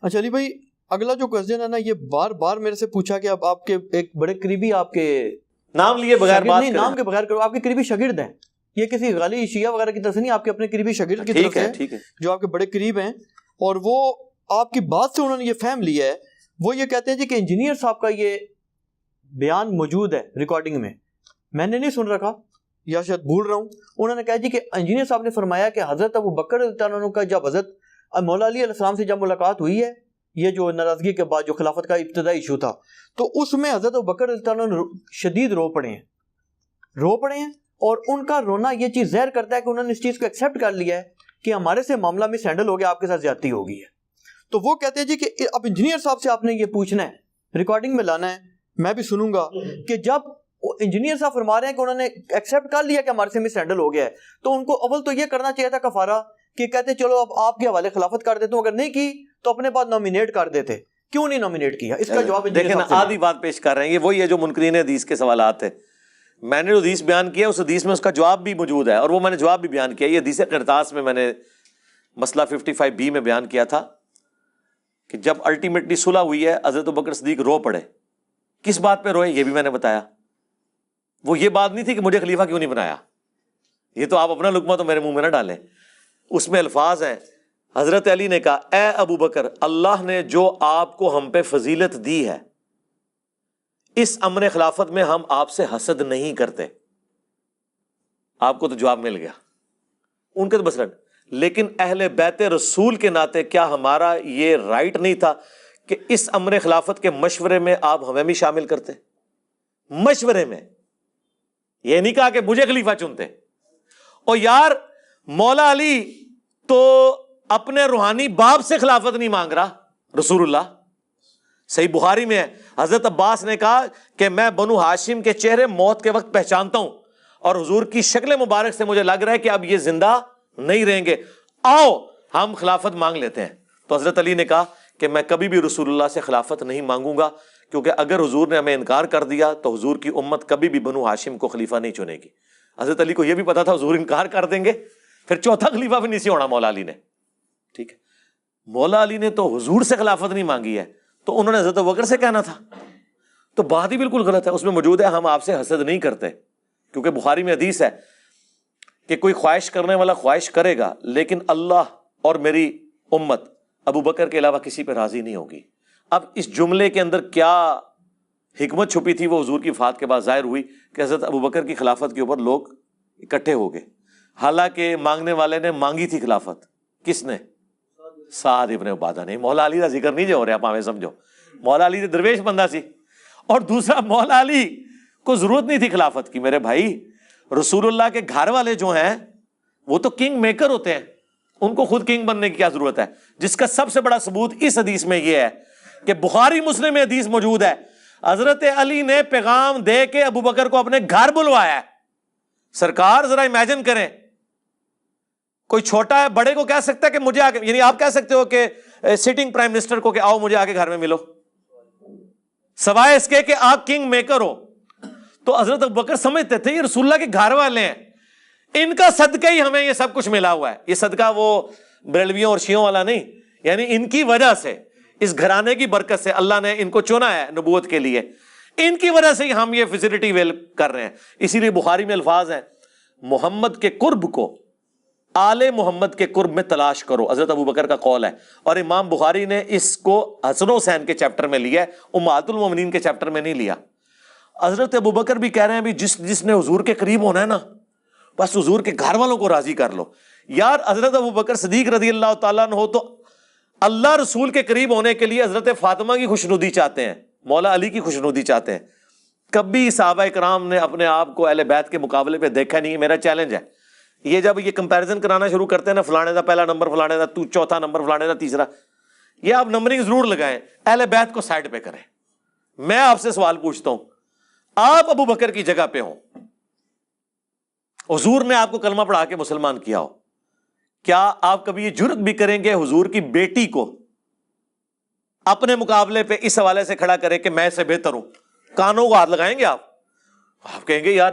اچھا علی بھائی، اگلا جو کوشچن ہے نا، یہ بار بار میرے سے پوچھا کہ اب آپ کے ایک بڑے قریبی، آپ کے نام لیے بغیر بات نہیں، نام کے بغیر کرو، آپ کے قریبی شاگرد ہیں، یہ کسی غالی شیعہ وغیرہ کی طرف سے نہیں، آپ کے اپنے قریبی شاگرد کی طرف سے جو آپ کے بڑے قریب ہیں، اور وہ آپ کی بات سے انہوں نے یہ فہم لیا ہے، وہ یہ کہتے ہیں جی کہ انجینئر صاحب کا یہ بیان موجود ہے ریکارڈنگ میں نے نہیں سن رکھا یا شاید بھول رہا ہوں، انہوں نے کہا جی کہ انجینئر صاحب نے فرمایا کہ حضرت ابو بکر رضی اللہ عنہ کا جب حضرت مولا علی علیہ السلام سے جب ملاقات ہوئی ہے، یہ جو ناراضگی کے بعد جو خلافت کا ابتدائی ایشو تھا، تو اس میں حضرت ابو بکر رضی اللہ عنہ شدید رو پڑے ہیں، اور ان کا رونا یہ چیز ظاہر کرتا ہے کہ انہوں نے اس چیز کو ایکسیپٹ کر لیا ہے کہ ہمارے سے معاملہ مس ہینڈل ہو گیا، آپ کے ساتھ زیادتی ہو گئی ہے۔ تو وہ کہتے ہیں جی کہ اب انجینئر صاحب سے آپ نے یہ پوچھنا ہے، ریکارڈنگ میں لانا ہے، میں بھی سنوں گا کہ جب انجینئر صاحب فرما رہے ہیں کہ انہوں نے ایکسیپٹ کر لیا کہ ہمارے سے مس ہینڈل ہو گیا ہے، تو ان کو اول تو یہ کرنا چاہیے تھا کفارہ، کہ کہتے چلو اب آپ کے حوالے خلافت کر دیتا ہوں، اگر نہیں کی تو اپنے بعد نومینیٹ کر دیتے، کیوں نہیں نومینیٹ کیا؟ اس کا جواب دیکھیں نا، آدھی بات پیش کر رہے ہیں، یہ وہی ہے جو منکرین حدیث کے سوالات ہیں۔ میں نے جو حدیث بیان کیا اس حدیث میں اس کا جواب بھی موجود ہے، اور وہ میں نے جواب بھی بیان کیا۔ یہ حدیث قرطاس میں نے مسئلہ 55B میں بیان کیا تھا کہ جب الٹیمیٹلی صلح ہوئی ہے، حضرت ابوبکر صدیق رو پڑے۔ کس بات پہ روئے یہ بھی میں نے بتایا۔ وہ یہ بات نہیں تھی کہ مجھے خلیفہ کیوں نہیں بنایا، یہ تو آپ اپنا لقمہ تو میرے منہ میں نہ ڈالیں۔ اس میں الفاظ ہیں، حضرت علی نے کہا اے ابو بکر، اللہ نے جو آپ کو ہم پہ فضیلت دی ہے، اس امر خلافت میں ہم آپ سے حسد نہیں کرتے۔ آپ کو تو جواب مل گیا، ان کے تو بس رٹ۔ لیکن اہل بیت رسول کے ناطے کیا ہمارا یہ رائٹ نہیں تھا کہ اس امر خلافت کے مشورے میں آپ ہمیں بھی شامل کرتے؟ مشورے میں، یہ نہیں کہا کہ مجھے خلیفہ چنتے۔ اور یار مولا علی تو اپنے روحانی باپ سے خلافت نہیں مانگ رہا، رسول اللہ۔ صحیح بخاری میں ہے، حضرت عباس نے کہا کہ میں بنو ہاشم کے چہرے موت کے وقت پہچانتا ہوں، اور حضور کی شکل مبارک سے مجھے لگ رہا ہے کہ اب یہ زندہ نہیں رہیں گے، آؤ ہم خلافت مانگ لیتے ہیں۔ تو حضرت علی نے کہا کہ میں کبھی بھی رسول اللہ سے خلافت نہیں مانگوں گا، کیونکہ اگر حضور نے ہمیں انکار کر دیا تو حضور کی امت کبھی بھی بنو ہاشم کو خلیفہ نہیں چنے گی۔ حضرت علی کو یہ بھی پتا تھا حضور انکار کر دیں گے، پھر چوتھا خلیفہ بھی نہیں سی ہونا مولا علی نے۔ ٹھیک ہے، مولا علی نے تو حضور سے خلافت نہیں مانگی ہے، تو انہوں نے حضرت ابوبکر سے کہنا تھا، تو بات ہی بالکل غلط ہے۔ اس میں موجود ہے ہم آپ سے حسد نہیں کرتے، کیونکہ بخاری میں حدیث ہے کہ کوئی خواہش کرنے والا خواہش کرے گا، لیکن اللہ اور میری امت ابو بکر کے علاوہ کسی پہ راضی نہیں ہوگی۔ اب اس جملے کے اندر کیا حکمت چھپی تھی، وہ حضور کی وفات کے بعد ظاہر ہوئی کہ حضرت ابو بکر کی خلافت کے اوپر لوگ اکٹھے ہو گئے، حالانکہ مانگنے والے نے مانگی تھی خلافت، کس نے؟ سعد ابن عبادہ نے۔ مولا علی کا ذکر نہیں جو ہو رہا، آپ ہمیں سمجھو، مولا علی درویش بندہ سی، اور دوسرا مولا علی کو ضرورت نہیں تھی خلافت کی۔ میرے بھائی، رسول اللہ کے گھر والے جو ہیں وہ تو کنگ میکر ہوتے ہیں، ان کو خود کنگ بننے کی کیا ضرورت ہے؟ جس کا سب سے بڑا ثبوت اس حدیث میں یہ ہے کہ بخاری مسلم میں حدیث موجود ہے، حضرت علی نے پیغام دے کے ابو بکر کو اپنے گھر بلوایا ہے۔ سرکار ذرا امیجن کریں، کوئی چھوٹا ہے بڑے کو کہہ سکتا ہے کہ مجھے آگے، یعنی آپ کہہ سکتے ہو کہ سٹنگ پرائم منسٹر کو کہ آؤ مجھے آگے گھر میں ملو، سوائے اس کے کہ آپ کنگ میکر ہو؟ تو حضرت ابو بکر سمجھتے تھے یہ رسول اللہ کے گھر والے ہیں، ان کا صدقہ ہی ہمیں یہ سب کچھ ملا ہوا ہے۔ یہ صدقہ وہ بریلویوں اور شیعوں والا نہیں، یعنی ان کی وجہ سے، اس گھرانے کی برکت سے اللہ نے ان کو چنا ہے نبوت کے لیے، ان کی وجہ سے ہم یہ فیسلٹی ویل کر رہے ہیں۔ اسی لیے بخاری میں الفاظ ہیں، محمد کے قرب کو آل محمد کے قرب میں تلاش کرو، حضرت ابو بکر کا قول ہے، اور امام بخاری نے اس کو حسن و حسین کے چیپٹر میں لیا ہے، امہات المومنین کے چیپٹر میں نہیں لیا۔ حضرت ابو بکر بھی کہہ رہے ہیں بھی جس نے حضور کے قریب ہونا ہے نا، بس حضور کے گھر والوں کو راضی کر لو۔ یار حضرت ابو بکر صدیق رضی اللہ تعالیٰ عنہ تو اللہ رسول کے قریب ہونے کے لیے حضرت فاطمہ کی خوشنودی چاہتے ہیں، مولا علی کی خوشنودی چاہتے ہیں۔ کبھی صحابہ کرام نے اپنے آپ کو اہل بیت کے مقابلے پہ دیکھا نہیں۔ میرا چیلنج ہے، یہ جب یہ کمپیریزن کرانا شروع کرتے ہیں نا، فلانے دا پہلا نمبر، فلانے دا تو چوتھا نمبر، فلانے دا تیسرا، یہ آپ نمبرنگ ضرور لگائیں، اہل بیت کو سائڈ پہ کریں۔ میں آپ سے سوال پوچھتا ہوں، آپ ابو بکر کی جگہ پہ ہوں، حضور نے آپ کو کلمہ پڑھا کے مسلمان کیا ہو، کیا آپ کبھی یہ جرت بھی کریں گے حضور کی بیٹی کو اپنے مقابلے پہ اس حوالے سے کھڑا کرے کہ میں اس سے بہتر ہوں؟ کانوں کو ہاتھ لگائیں گے آپ کہیں گے یار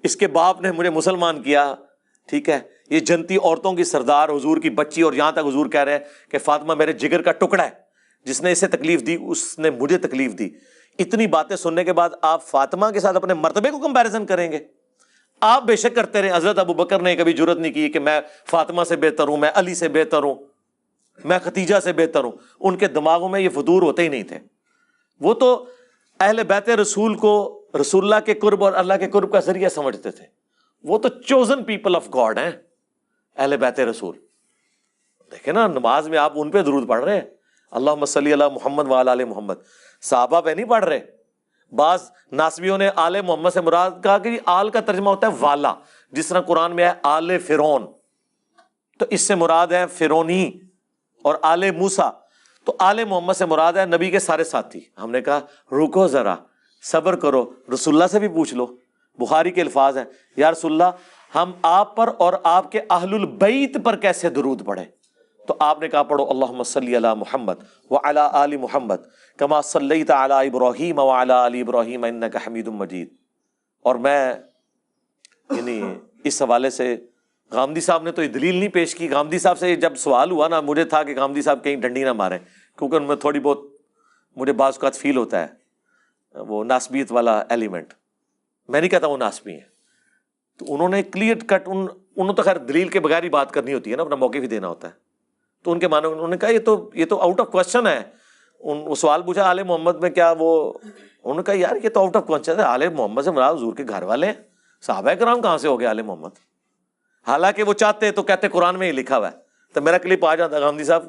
اس کے باپ نے مجھے مسلمان کیا، ٹھیک ہے، یہ جنتی عورتوں کی سردار حضور کی بچی، اور یہاں تک حضور کہہ رہے ہیں کہ فاطمہ میرے جگر کا ٹکڑا ہے، جس نے اسے تکلیف دی اس نے مجھے تکلیف دی۔ اتنی باتیں سننے کے بعد آپ فاطمہ کے ساتھ اپنے مرتبے کو کمپیریزن کریں گے؟ آپ بے شک کرتے رہے، حضرت ابو بکر نے کبھی جرت نہیں کی کہ میں فاطمہ سے بہتر ہوں، میں علی سے بہتر ہوں، میں خدیجہ سے بہتر ہوں۔ ان کے دماغوں میں یہ فطور ہوتے ہی نہیں تھے۔ وہ تو اہل بیت رسول کو رسول اللہ کے قرب اور اللہ کے قرب کا ذریعہ سمجھتے تھے۔ وہ تو چوزن پیپل آف گاڈ ہیں اہل بیت رسول۔ دیکھیں نا، نماز میں آپ ان پہ درود پڑھ رہے ہیں، اللہم صلی علی محمد وعلی آل محمد، صحابہ پہ نہیں پڑھ رہے۔ بعض ناسبیوں نے آل محمد سے مراد کہا کہ آل کا ترجمہ ہوتا ہے والا، جس طرح قرآن میں ہے آل فرعون، تو اس سے مراد ہے فرعونی، اور آل موسیٰ تو آل محمد سے مراد ہے نبی کے سارے ساتھی۔ ہم نے کہا رکو ذرا، صبر کرو، رسول اللہ سے بھی پوچھ لو۔ بخاری کے الفاظ ہیں، یا رسول اللہ ہم آپ پر اور آپ کے اہل البیت پر کیسے درود پڑھیں؟ تو آپ نے کہا پڑھو اللہم صلی علی محمد وعلی آل محمد کما صلیت علی ابراہیم وعلی آل ابراہیم انک حمید مجید۔ اور میں یعنی اس حوالے سے غامدی صاحب نے تو یہ دلیل نہیں پیش کی۔ غامدی صاحب سے جب سوال ہوا نا، مجھے تھا کہ غامدی صاحب کہیں ڈنڈی نہ ماریں، کیونکہ ان میں تھوڑی بہت مجھے بعض اوقات فیل ہوتا ہے وہ ناسبیت والا ایلیمنٹ۔ میں نہیں کہتا وہ ناسبی ہیں، تو انہوں نے کلیئر کٹ انہوں تو خیر دلیل کے بغیر ہی بات کرنی ہوتی ہے نا، اپنا موقع بھی دینا ہوتا ہے، تو ان کے معنی انہوں نے کہا یہ تو آؤٹ آف کوشچن ہے۔ وہ سوال پوچھا آل محمد میں کیا، وہ انہوں نے کہا یار یہ تو آؤٹ آف کوشچن ہے، آل محمد سے مراد حضور کے گھر والے ہیں، صحابہ کرام کہاں سے ہو گئے آل محمد؟ حالانکہ وہ چاہتے تو کہتے قرآن میں ہی لکھا ہوا ہے، تو میرا کلپ آ جاتا غامدی صاحب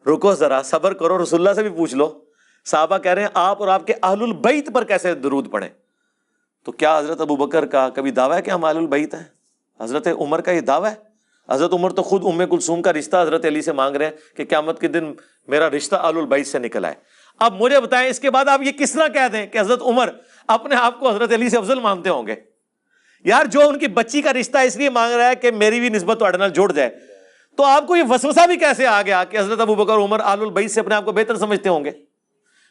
رکو ذرا، صبر کرو، رسول اللہ سے بھی پوچھ لو۔ صحابہ کہہ رہے ہیں آپ اور آپ کے اہل البیت پر کیسے درود پڑھیں؟ تو کیا حضرت ابو بکر کا کبھی دعویٰ ہے کہ ہم اہل البیت ہیں؟ حضرت عمر کا یہ دعویٰ ہے؟ حضرت عمر تو خود ام کلثوم کا رشتہ حضرت علی سے مانگ رہے ہیں کہ قیامت کے دن میرا رشتہ اہل البیت سے نکل آئے۔ اب مجھے بتائیں اس کے بعد آپ یہ کس طرح کہہ دیں کہ حضرت عمر اپنے آپ کو حضرت علی سے افضل مانتے ہوں گے؟ یار جو ان کی بچی کا رشتہ اس لیے مانگ رہا ہے کہ میری بھی نسبت تہاڈے نال جڑ جائے، تو آپ کو یہ وسوسہ بھی کیسے آ گیا کہ حضرت ابو بکر عمر اہل البیت سے اپنے آپ کو بہتر سمجھتے ہوں گے؟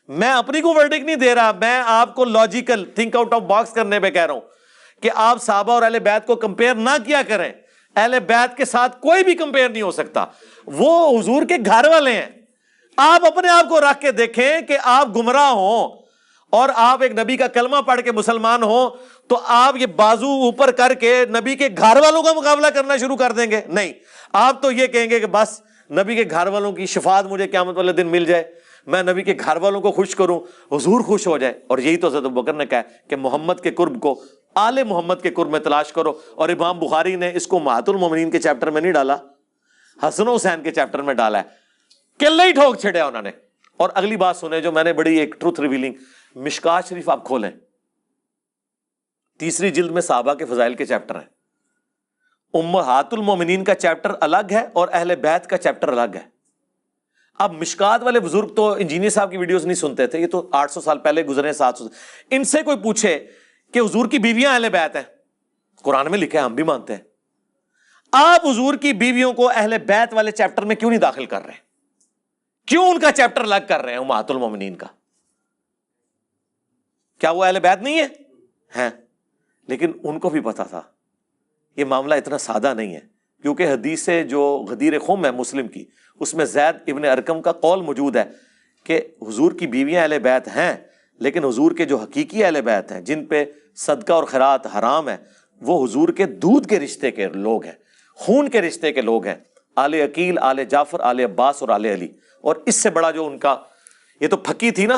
میں اپنی کو ورڈکٹ نہیں دے رہا، میں آپ کو logical think out of box کرنے پہ کہہ رہا ہوں کہ آپ صحابہ اور اہل بیت کو کمپیئر نہ کیا کریں۔ اہل بیت کے ساتھ کوئی بھی کمپیئر نہیں ہو سکتا، وہ حضور کے گھر والے ہیں۔ آپ اپنے آپ کو رکھ کے دیکھیں کہ آپ گمراہ ہوں اور آپ ایک نبی کا کلمہ پڑھ کے مسلمان ہوں تو آپ یہ بازو اوپر کر کے نبی کے گھر والوں کا مقابلہ کرنا شروع کر دیں گے؟ نہیں، آپ تو یہ کہیں گے کہ بس نبی کے گھر والوں کی شفاعت مجھے قیامت والے دن مل جائے، میں نبی کے گھر والوں کو خوش کروں، حضور خوش ہو جائے۔ اور یہی تو حضرت ابوبکر نے کہا کہ محمد کے قرب کو آل محمد کے قرب میں تلاش کرو، اور امام بخاری نے اس کو امہات المومنین کے چیپٹر میں نہیں ڈالا، حسن و حسین کے چیپٹر میں ڈالا ہے۔ قلعہ ہی ٹھوک چھڑیا انہوں نے۔ اور اگلی بات سنیں جو میں نے بڑی ایک ٹروتھ ریویلنگ، مشکات شریف آپ کھولیں، تیسری جلد میں صحابہ کے فضائل کے چیپٹر ہیں، امہات المومنین کا چیپٹر الگ ہے اور اہل بیت کا چیپٹر الگ ہے۔ اب مشکات والے بزرگ تو انجینئر صاحب کی ویڈیوز نہیں سنتے تھے، یہ تو 800 سال پہلے گزرے، 700۔ ان سے کوئی پوچھے کہ حضور کی بیویاں اہل بیت ہیں، قرآن میں لکھا ہے، ہم بھی مانتے ہیں، آپ حضور کی بیویوں کو اہل بیت والے چیپٹر میں کیوں نہیں داخل کر رہے؟ کیوں ان کا چیپٹر الگ کر رہے ہیں امہات المومنین کا؟ کیا وہ اہل بیت نہیں ہیں؟ لیکن ان کو بھی پتا تھا یہ معاملہ اتنا سادہ نہیں ہے، کیونکہ حدیث جو غدیر خم ہے مسلم کی، اس میں زید ابن ارقم کا قول موجود ہے کہ حضور کی بیویاں اہل بیت ہیں، لیکن حضور کے جو حقیقی اہل بیت ہیں جن پہ صدقہ اور خیرات حرام ہے، وہ حضور کے دودھ کے رشتے کے لوگ ہیں، خون کے رشتے کے لوگ ہیں، آل عقیل، آل جعفر، آل عباس اور آل علی۔ اور اس سے بڑا جو ان کا، یہ تو پھکی تھی نا،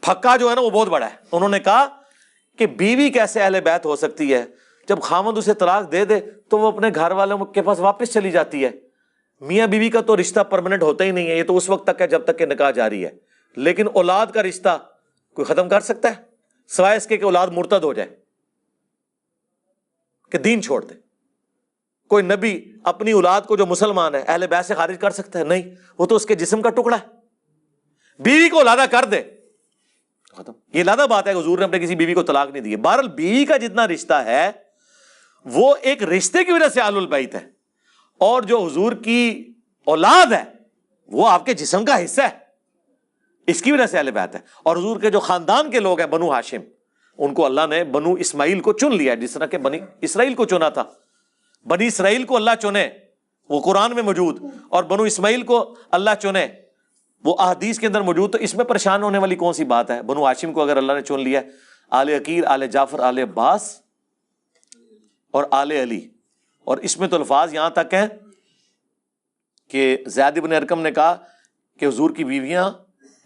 پھکا جو ہے نا وہ بہت بڑا ہے۔ انہوں نے کہا کہ بیوی کیسے اہل بیت ہو سکتی ہے؟ جب خامد اسے طلاق دے دے تو وہ اپنے گھر والوں کے پاس واپس چلی جاتی ہے۔ میاں بیوی کا تو رشتہ پرماننٹ ہوتا ہی نہیں ہے، یہ تو اس وقت تک ہے جب تک کہ نکاح جاری ہے، لیکن اولاد کا رشتہ کوئی ختم کر سکتا ہے سوائے اس کے کہ اولاد مرتد ہو جائے، کہ دین چھوڑ دے؟ کوئی نبی اپنی اولاد کو جو مسلمان ہے اہل بیت سے خارج کر سکتا ہے؟ نہیں، وہ تو اس کے جسم کا ٹکڑا ہے۔ بیوی کو علادہ کر دے، ختم۔ یہ علادہ بات ہے کہ حضور نے اپنے کسی بیوی کو طلاق نہیں دی ہے۔ بہرحال بیوی کا جتنا رشتہ ہے وہ ایک رشتے کی وجہ سے اہل البیت ہے، اور جو حضور کی اولاد ہے وہ آپ کے جسم کا حصہ ہے، اس کی وجہ سے اہل بیت ہے۔ اور حضور کے جو خاندان کے لوگ ہیں بنو ہاشم، ان کو اللہ نے بنو اسماعیل کو چن لیا، جس طرح کہ بنی اسرائیل کو چنا تھا۔ بنی اسرائیل کو اللہ چنے، وہ قرآن میں موجود، اور بنو اسماعیل کو اللہ چنے، وہ احادیث کے اندر موجود. تو اس میں پریشان ہونے والی کون سی بات ہے؟ بنو ہاشم کو اگر اللہ نے چن لیا، آل عقیل، آل جعفر، آل عباس اور آل علی. اور اس میں تو الفاظ یہاں تک ہیں کہ زید بن ارقم نے کہا کہ حضور کی بیویاں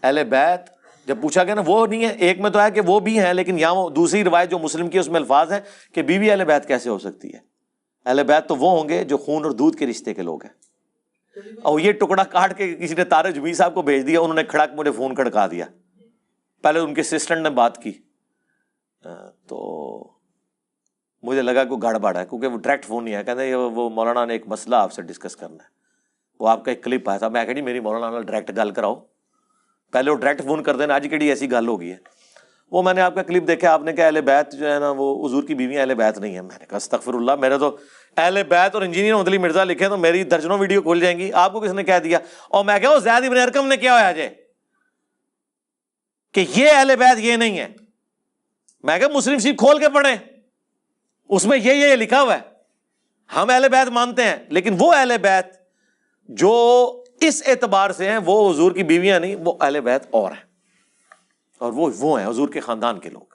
اہل بیت، جب پوچھا گیا نا وہ نہیں ہے، ایک میں تو ہے کہ وہ بھی ہیں، لیکن یہاں وہ دوسری روایت جو مسلم کی اس میں الفاظ ہیں کہ بیوی اہل بیت کیسے ہو سکتی ہے؟ اہل بیت تو وہ ہوں گے جو خون اور دودھ کے رشتے کے لوگ ہیں. اور یہ ٹکڑا کاٹ کے کسی نے طارق جمیل صاحب کو بھیج دیا، انہوں نے کھڑک مجھے فون کھڑکا دیا. پہلے ان کے اسسٹنٹ نے بات کی تو مجھے لگا کوئی گڑبڑ ہے، کیونکہ وہ ڈائریکٹ فون نہیں ہے. کہتے ہیں وہ مولانا نے ایک مسئلہ آپ سے ڈسکس کرنا ہے، وہ آپ کا ایک کلپ آیا تھا. میں کہا جی میری مولانا ڈائریکٹ گل کراؤ، پہلے وہ ڈائریکٹ فون کر دینا، آج کیڑی ایسی گل ہو گئی ہے. وہ میں نے آپ کا کلپ دیکھا، آپ نے کہا اہل بیت جو ہے نا وہ حضور کی بیویاں اہل بیت نہیں ہے. میں نے کہا استغفر اللہ، میرے تو اہل بیت اور انجینئر محمد علی مرزا لکھے تو میری درجنوں ویڈیو کھول جائیں گی. آپ کو کس نے کہہ دیا؟ اور میں کہا زید بن ارقم نے کیا ہوا جے کہ یہ اہل بیت یہ نہیں ہے. میں کہا مسلم شریف کھول کے پڑھیں، اس میں یہ لکھا ہوا ہے. ہم اہل بیت مانتے ہیں، لیکن وہ اہل بیت جو اس اعتبار سے ہیں وہ حضور کی بیویاں نہیں، وہ اہل بیت اور ہیں، اور وہ ہیں حضور کے خاندان کے لوگ.